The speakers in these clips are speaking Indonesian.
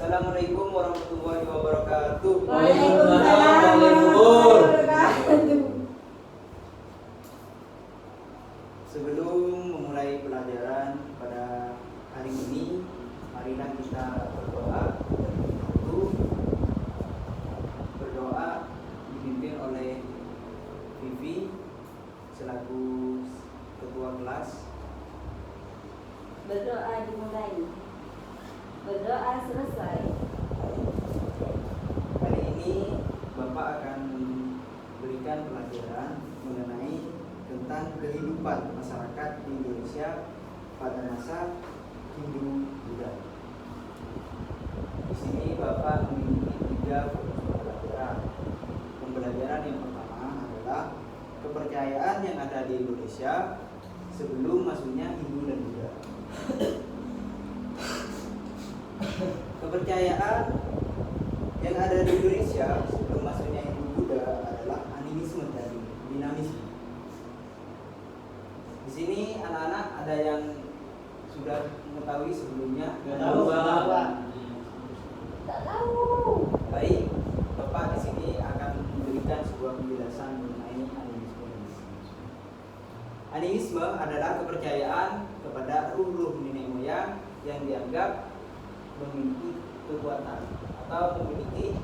Assalamualaikum warahmatullahi wabarakatuh. Waalaikumsalam warahmatullahi wabarakatuh. Sebelum memulai pelajaran pada hari ini, marilah kita berdoa. Berdoa dipimpin oleh Vivi selaku ketua kelas. Berdoa dimulai. Berdoa selesai. Hari ini Bapak akan memberikan pelajaran mengenai tentang kehidupan masyarakat di Indonesia pada masa Hindu-Buddha. Di sini Bapak memiliki 3 fokus pembelajaran. Pembelajaran yang pertama adalah kepercayaan yang ada di Indonesia sebelum masuknya Hindu dan Buddha. Kepercayaan yang ada di Indonesia sebelum masuknya Hindu Buddha adalah animisme dan dinamisme. Di sini anak-anak ada yang sudah mengetahui sebelumnya? Nggak tahu, Pak. Tak tahu. Baik, Bapak di sini akan memberikan sebuah penjelasan mengenai animisme. Animisme adalah kepercayaan kepada ruh-ruh nenek moyang yang dianggap memiliki kekuatan atau memiliki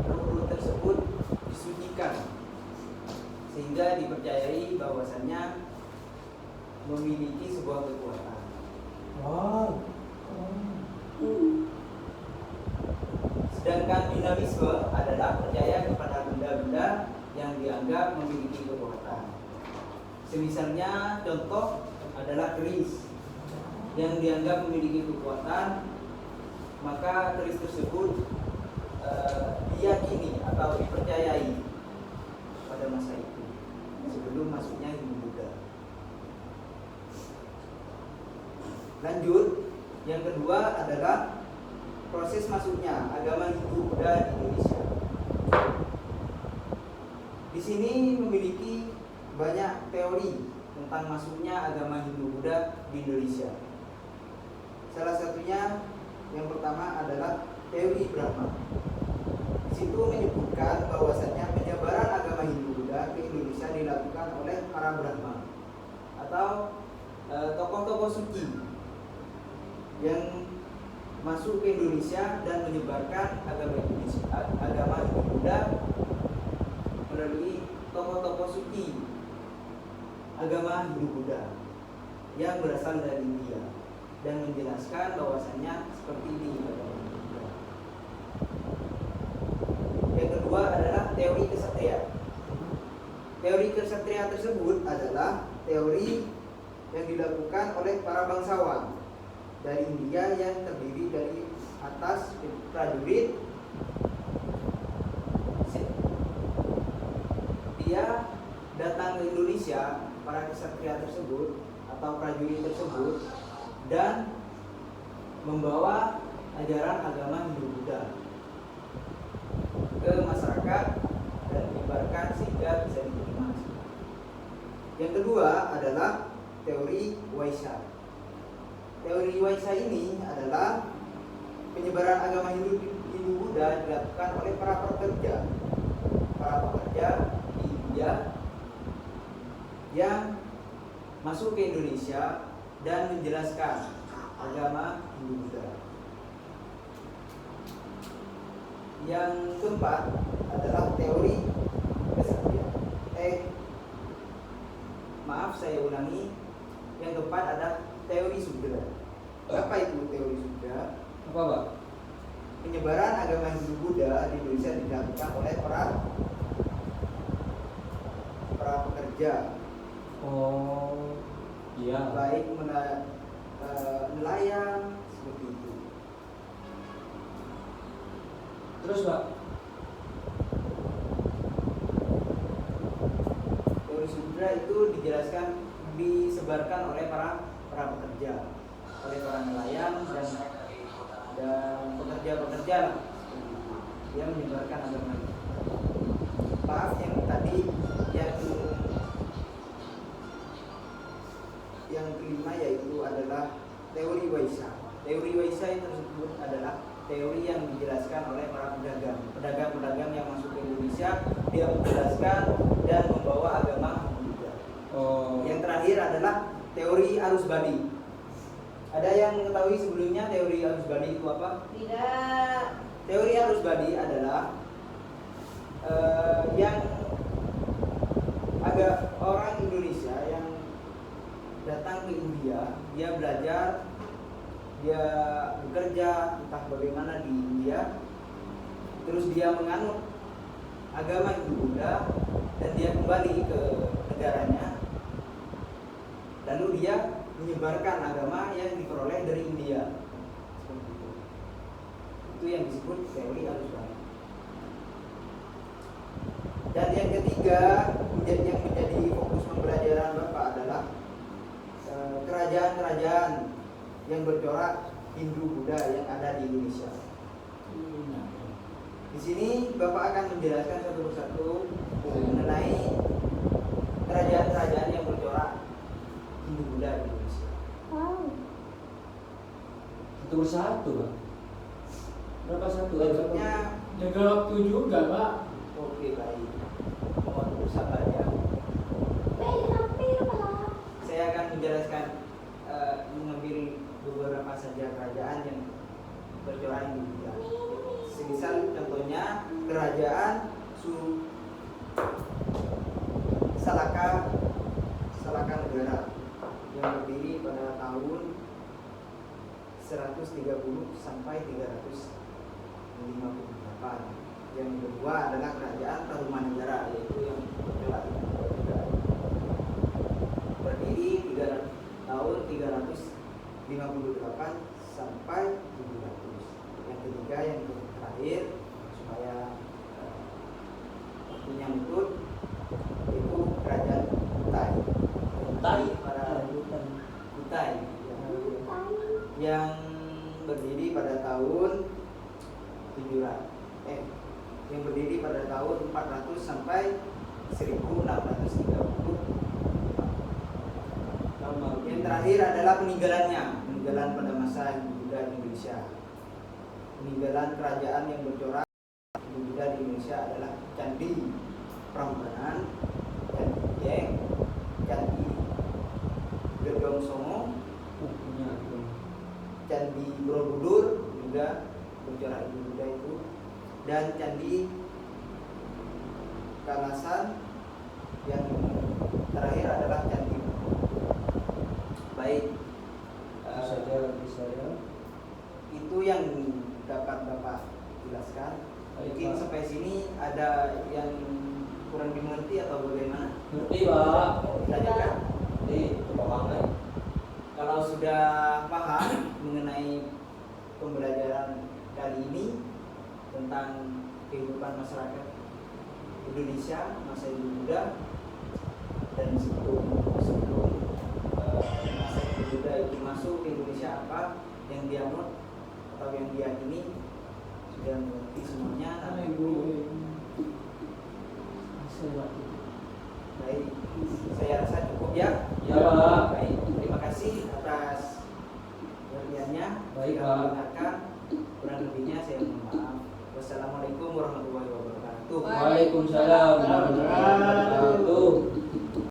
ruh-ruh tersebut disucikan sehingga dipercayai bahwasannya memiliki sebuah kekuatan. Wow. Sedangkan dinamisme adalah percaya kepada benda-benda yang dianggap memiliki kekuatan. Semisalnya contoh adalah keris yang dianggap memiliki kekuatan, maka keris tersebut diyakini atau dipercayai pada masa itu sebelum masuknya Hindu Buddha. Lanjut, yang kedua adalah proses masuknya agama Hindu Buddha di Indonesia. Di sini memiliki banyak teori tentang masuknya agama Hindu Buddha di Indonesia. Salah satunya yang pertama adalah teori Brahma. Di situ menyebutkan bahwasannya penyebaran agama Hindu Buddha ke Indonesia dilakukan oleh para Brahma atau tokoh-tokoh suci yang masuk ke Indonesia dan menyebarkan agama Hindu Buddha melalui tokoh-tokoh suci agama Hindu Buddha yang berasal dari India dan menjelaskan bahwasannya seperti ini agama Hindu Buddha. Yang kedua adalah teori kesatria. Teori kesatria tersebut adalah teori yang dilakukan oleh para bangsawan dari India yang terdiri dari atas prajurit. Dia datang ke Indonesia, para kesatria tersebut atau prajurit tersebut, dan membawa ajaran agama Hindu Buddha ke masyarakat dan menyebarkan sehingga bisa diterima. Yang kedua adalah teori Waisa. Teori Waisa ini adalah penyebaran agama Hindu Buddha dilakukan oleh para pekerja di India yang masuk ke Indonesia dan menjelaskan agama Hindu Buddha. Yang keempat adalah teori kesatria. Saya ulangi. Yang keempat adalah teori Sudra. Apa itu teori Sudra? Apa, Pak? Penyebaran agama Hindu Buddha di Indonesia dilakukan oleh para pekerja. Oh, iya. Baik nelayan seperti itu. Terus, Pak? Teori Sudra itu disebarkan oleh para pekerja, oleh para nelayan dan pekerja-pekerja yang menyebarkan agama ini. Maaf yang tadi yang kelima yaitu adalah teori Waisa. Teori Waisai tersebut adalah teori yang dijelaskan oleh para pedagang yang masuk ke Indonesia. Dia menjelaskan dan membawa agama Buddha. Yang terakhir adalah teori arus balik. Ada yang mengetahui sebelumnya teori arus balik itu apa? Tidak. Teori arus balik adalah yang agak orang Indonesia yang datang ke India, dia belajar, dia bekerja entah bagaimana di India, terus dia menganut agama Hindu Buddha dan dia kembali ke negaranya, lalu dia menyebarkan agama yang diperoleh dari India. Seperti itu. Itu yang disebut teori arus balik. Dan yang ketiga yang menjadi fokus pembelajaran Bapak adalah kerajaan-kerajaan yang bercorak Hindu Buddha yang ada di Indonesia. Di sini Bapak akan menjelaskan satu persatu mengenai kerajaan-kerajaan yang bercorak Hindu Buddha di Indonesia. Satu persatu, Pak. Berapa satu? Maksudnya, Jaga waktu juga, Pak. oke baik. Mohon bersabar ya. Saya akan menjelaskan mengambil beberapa saja kerajaan yang bercorak Hindu Buddha. Semisal contohnya kerajaan Salaka Negara yang berdiri pada tahun 130 sampai 358. Yang kedua adalah kerajaan Tarumanegara, yaitu yang bercorak Hindu Buddha, berdiri tahun 358 sampai 700. Yang ketiga yang terakhir supaya waktunya ikut itu kerajaan Kutai. Pada Kutai yang berdiri pada tahun 700 yang berdiri pada tahun 400 sampai 1630. Yang terakhir adalah peninggalan pada masa Hindu Buddha di Indonesia. Peninggalan kerajaan yang bercorak Hindu Buddha di Indonesia adalah Candi Prambanan, Candi Dieng, Candi Gedong Songo, Candi Borobudur juga bercorak Hindu Buddha itu, dan Candi Kalasan yang terakhir adalah Candi. Baik, bisa ya. itu yang dapat Bapak jelaskan. Mungkin sampai sini ada yang kurang dimengerti atau bagaimana? Ngerti, Pak. Ditanyakan. Ngerti, keuangan. Kalau sudah paham mengenai pembelajaran kali ini tentang kehidupan masyarakat Indonesia masa Hindu Buddha dan sebelum masa Hindu Buddha itu masuk ke Indonesia, apa yang dianut atau yang diyakini, sudah mengerti semuanya. Baik, saya rasa cukup ya. Ya, Pak. Baik, terima kasih atas perhatiannya. Baik, Jika Pak. mendengarkan, kurang lebihnya saya mohon maaf. Wassalamualaikum warahmatullahi wabarakatuh. Waalaikumsalam warahmatullahi wabarakatuh.